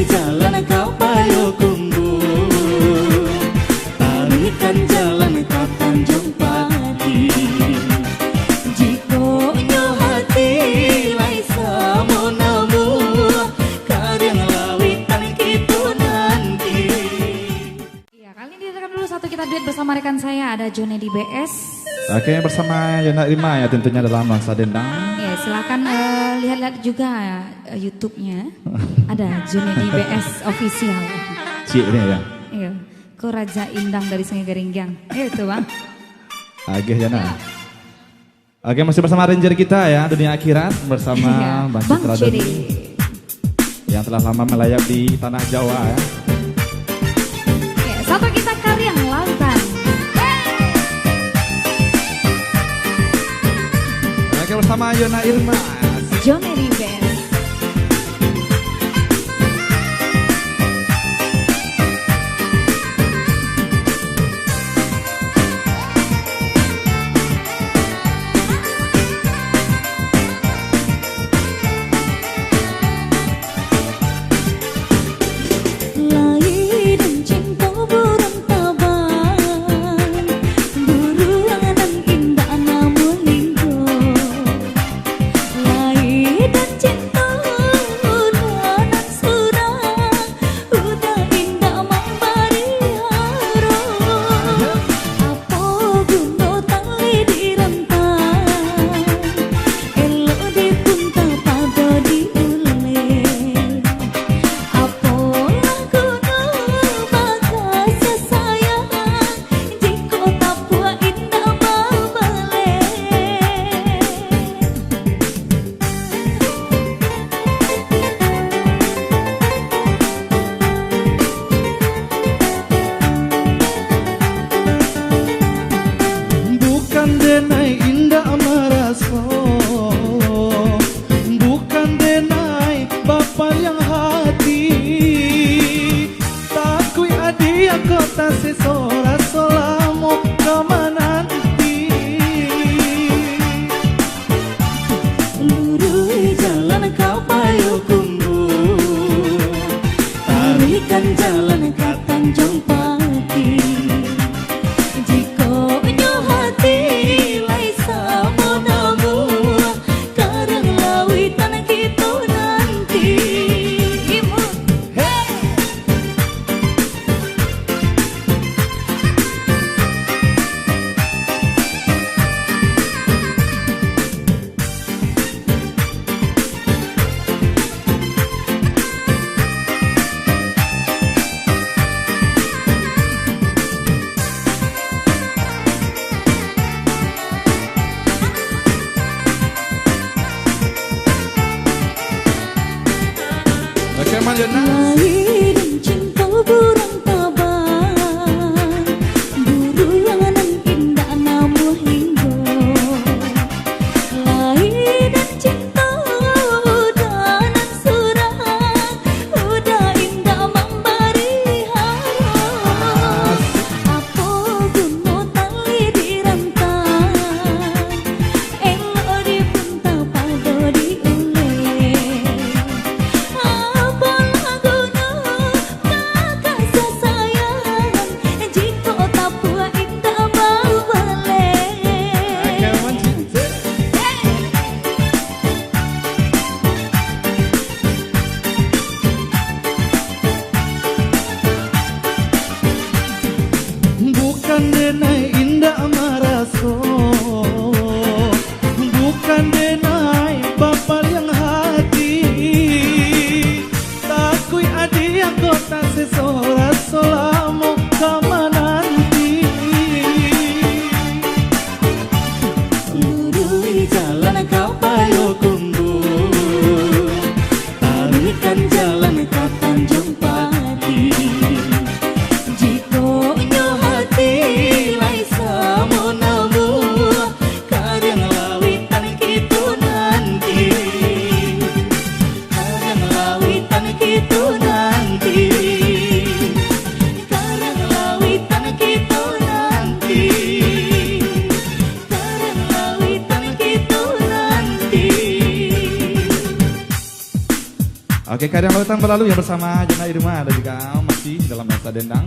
jalan kau payo kumbu, tarikan jalan kau Tanjung Pati. Jiko nyo hati laisa mau namu, karang lawitan kita nanti. Ya, kali ini kita dulu satu kita duet bersama rekan saya, ada Johnny di BS. Oke, bersama Yona Rima ya tentunya dalam Nuansa Dendang. Ya, silakan lihat-lihat juga YouTube-nya. Ada Johnny di BS official. Cik ini ya. Iya, ke Raja Indang dari Sungai Geringgang. Itu bang. Oke Yona. Oke, masih bersama ranger kita ya, dunia akhirat bersama Iya, Bang Bang Citra Cidi. yang telah lama melayap di tanah Jawa ya. Ya, satu kita Karyang Lautan. Oke, bersama Yona Irma. Johnny di BS. Jalan ke Tanjung Pati. Jiko nyo hati laisa mau namu, karang lawitan kita nanti. Oke, Yona. Lahir dan cinta burung tabang, buruan yang indah namu hingga. Lahir dan cinta udah nan surat, udah indah memberi harap. Apa guna tali dirantang, elok dipunta pada diulek. Apa guna Oke, kadang lautan berlalu yang bersama Jana Irma dan juga masih dalam Nuansa Dendang.